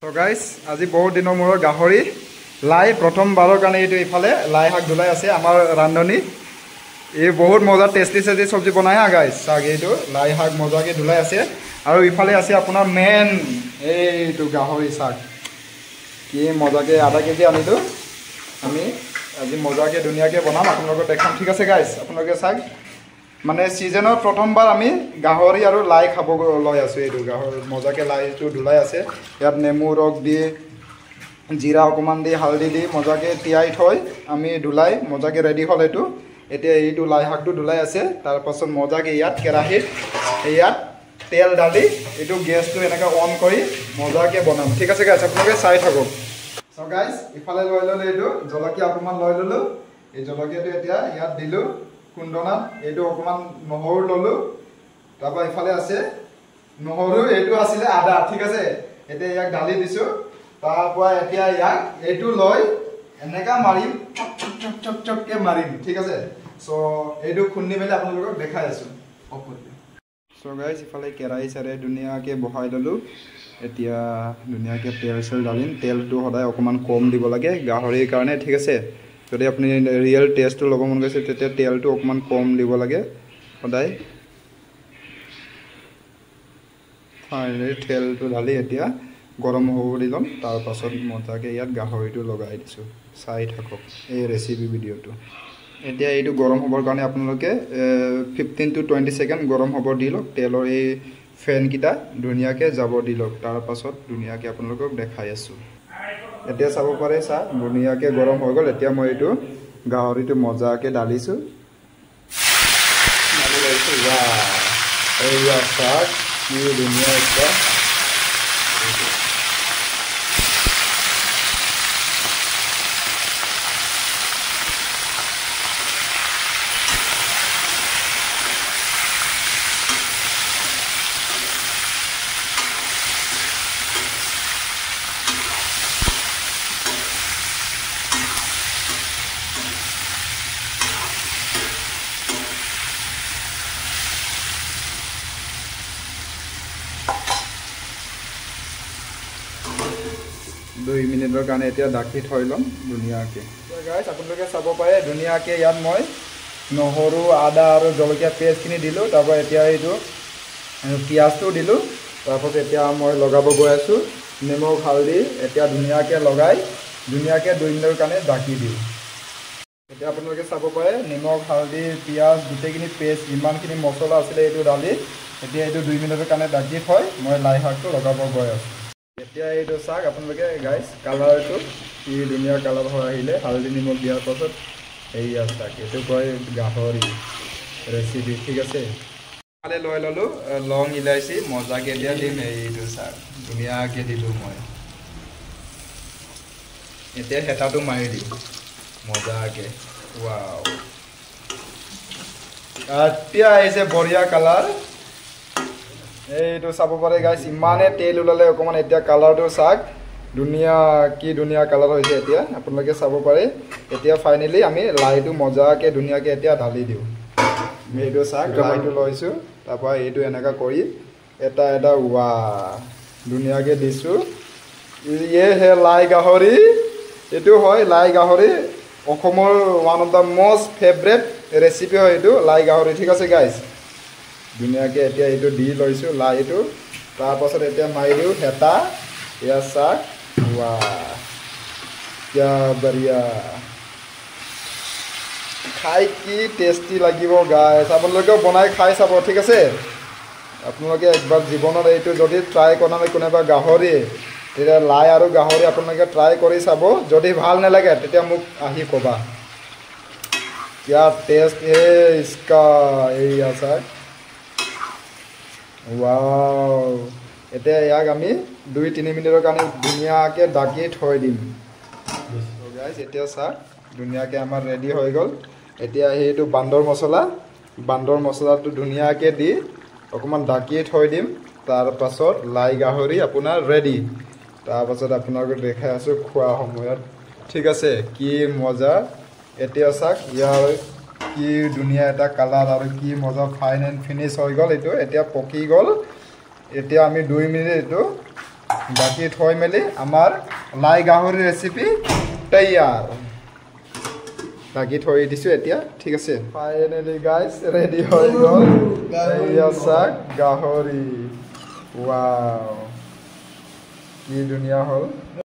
So guys, আজি বহুত দিনৰ মূৰৰ গাহৰি লাই প্ৰথমবাৰৰ কাৰণে এইটো ইফালে লাই শাক ধুলাই আছে আমাৰ ৰান্ধনী এই বহুত মজা টেষ্টি সবজি বনাই হা গাইস চাগে এইটো লাই শাক মজাকে ধুলাই আছে আৰু ইফালে আছে আপোনাৰ মেন এইটো গাহৰি শাক কি মজাকে আধা কেজি আনিলো আমি আজি মজাকে ধুনিয়াকে বনাম আপোনালোকক দেখাম ঠিক আছে গাইস আপোনালোকে চাগ মানে সিজনৰ প্ৰথমবাৰ আমি গাহৰি আৰু লাই খাব লৈ আছো এইটো গাহৰি মজাকে লাইটো ধুলাই আছে ইয়াত নেমু ৰস দি জিৰা অকমান দি হালধি দি মজাকে তিয়াই থৈ আমি ধুলাই মজাকে ৰেডি হ'ল এইটো এতিয়া এইটো লাই শাকটো ধুলাই আছে তাৰ পাছত মজাকে ইয়াত কেৰাহীত ইয়াত তেল ডালি এইটো গেছটো এনেকা অন কৰি মজাকে বনাম ঠিক আছে গাইস আপোনালোকে চাই থাকক সো গাইস ইফালে লৈ ললো এইটো জলকীয়া অকমান লৈ ললো এই জলকীয়াটো এতিয়া ইয়াত দিলো কুন্দনাত এইটো অকমান নহৰু ললো তাৰপা ইফালে আছে নহৰু এইটো আছিল আদা ঠিক আছে এতিয়া ইয়াক ডালি দিছো তাৰপা এতিয়া ইয়াক এইটো লৈ এনেকা মাৰিম চক চক চক চক চক কে মাৰিম ঠিক আছে সো এইটো খুন্দি মেলি আপোনালোকক দেখাই আছো অপৰতে সো গাইস ইফালে কেৰাহী চাৰে ধুনিয়াকে বহাই ললো এতিয়া ধুনিয়াকে তেল চেল ডালিম তেলটো সদায় অকমান কম দিব লাগে গাহৰিৰ কাৰণে ঠিক আছে যদি আপুনি ৰিয়েল টেষ্টটো ল'ব মন গৈছে তেতিয়া তেলটো অকমান কম দিব লাগে সদায় ফাইনেলি তেলটো ঢালি এতিয়া গৰম হ'ব দিলম তাৰ পাছত মজাকে ইয়াত গাহৰিটো লগাই দিছো চাই থাকক এই ৰেচিপি ভিডিওটো এতিয়া এইটো গৰম হ'বৰ কাৰণে আপোনালোকে 15 to 20 সেকেন্ড গৰম হ'ব দিলক তেলৰ এই ফেন কিটা ধুনিয়াকে যাব দিলক তাৰ পাছত ধুনিয়াকে আপোনালোকক দেখাই আছো এতিয়া চাব পাৰে সা ধুনিয়াকে গৰম হৈ গল এতিয়া মই এইটো গাহৰিটো মজাকে ডালিছো ডালি লৈছো ওয়াও এই শাক কি ধুনিয়া একটা দুই মিনিটৰ কাৰণে এতিয়া ঢাকি থৈ লম ধুনিয়াকে গাইস আপোনালোকে চাব পাৰে ধুনিয়াকে ইয়াত মই নহৰু আদা আৰু জলকীয়া পেষ্ট খিনি দিলো তাৰপা এতিয়া এইটো পিয়াজটো দিলো তাৰপা এতিয়া মই লগাব গৈ আছো নিমখ হালধি এতিয়া ধুনিয়াকে লগাই ধুনিয়াকে 2 মিনিটৰ কাৰণে ঢাকি দিও এতিয়া আপোনালোকে চাব পাৰে নিমখ হালধি পিয়াজ গুটেখিনি পেষ্ট ইমানখিনি মছলা আছিল এইটো ডালি এতিয়া এইটো 2 মিনিটৰ কাৰণে ঢাকি থৈ মই লাই শাকটো লগাব গৈ আছো এতিয়া এইটো চাক আপোনালোকে গাইস কালাৰটো কি ধুনিয়া কালাৰ হৈ আহিলে হালধি নিমখ দিয়াৰ পাছত এই আছে এইটো কয় গাহৰি ৰেচিপি ঠিক আছে কালে লৈ ললো লং ইলাইচি মজাকে দিয়া দিম এইটো চাক ধুনিয়াকে দিলো মই এতিয়া হেতাটো মাৰি দিম মজাকে ওয়াও এতিয়া এসে বঢ়িয়া কালাৰ এইটো চাব পাৰে গাইস ইমানে তেল উলালে অকমান এতিয়া কালাৰটো চাক ধুনিয়া কি ধুনিয়া কালাৰ হৈছে এতিয়া আপোনালোকে চাব পাৰে এতিয়া ফাইনালি আমি লাইটো মজাকে ধুনিয়াকে এতিয়া ঢালি দিও এইটো চাক লাইটো লৈছো তাৰপা এইটো এনেকা কৰি এটা এটা ওয়া ধুনিয়াকে দিছো ইয়ে হে লাই গাহৰি এটো হয় লাই গাহৰি অসমৰ one of the most favourite recipe হয় এটো লাই গাহৰি ঠিক আছে গাইস ধুনিয়াকে এতিয়া এইটো দি লৈছো লাইটো তাৰ পাছত এতিয়া মাৰি দিও হেতা ইয়া চাক ওয়া क्या बढ़िया খাই কি টেস্টি লাগিব গাইস আপোনালোকে বনাই খাই চাব ঠিক আছে আপোনালোকে একবাৰ জীৱনত এইটো যদি ট্ৰাই কৰা নাই কোনোবা গাহৰি তেতিয়া লাই আৰু গাহৰি আপোনালোকে ট্ৰাই কৰি চাব যদি ভাল নালাগে তেতিয়া মোক আহি কবা क्या टेस्ट है इसका এই আছে ওয়াও এতিয়া ইয়াক আমি 2-3 মিনিটৰ কাৰণে ধুনিয়াকে ঢাকি থৈ দিম তো গাইস এতিয়া সা ধুনিয়াকে আমাৰ ৰেডি হৈ গল এতিয়া এইটো বান্দৰ মছলাটো ধুনিয়াকে দি অকমান ঢাকি থৈ দিম তাৰ পাছত লাই গাহৰি আপোনাৰ ৰেডি তাৰ পাছত আপোনালোকক দেখাই আছো খোৱা সময়ত ঠিক আছে কি মজা এতিয়া সাক ইয়াৰ কি ধুনিয়া এটা কালাৰ আৰু কি মজা ফাইন এণ্ড ফিনিশ হৈ গল এটো এতিয়া পকি গল এতিয়া আমি 2 মিনিট এটো বাকি থৈ মেলি আমাৰ লাই গাহৰি ৰেচিপি তৈয়াৰ বাকি থৈ দিছোঁ এতিয়া ঠিক আছে ফাইনেলি গাইজ ৰেডি হৈ গ'ল এয়া চাওক গাহৰি ৱাও কি ধুনীয়া হ'ল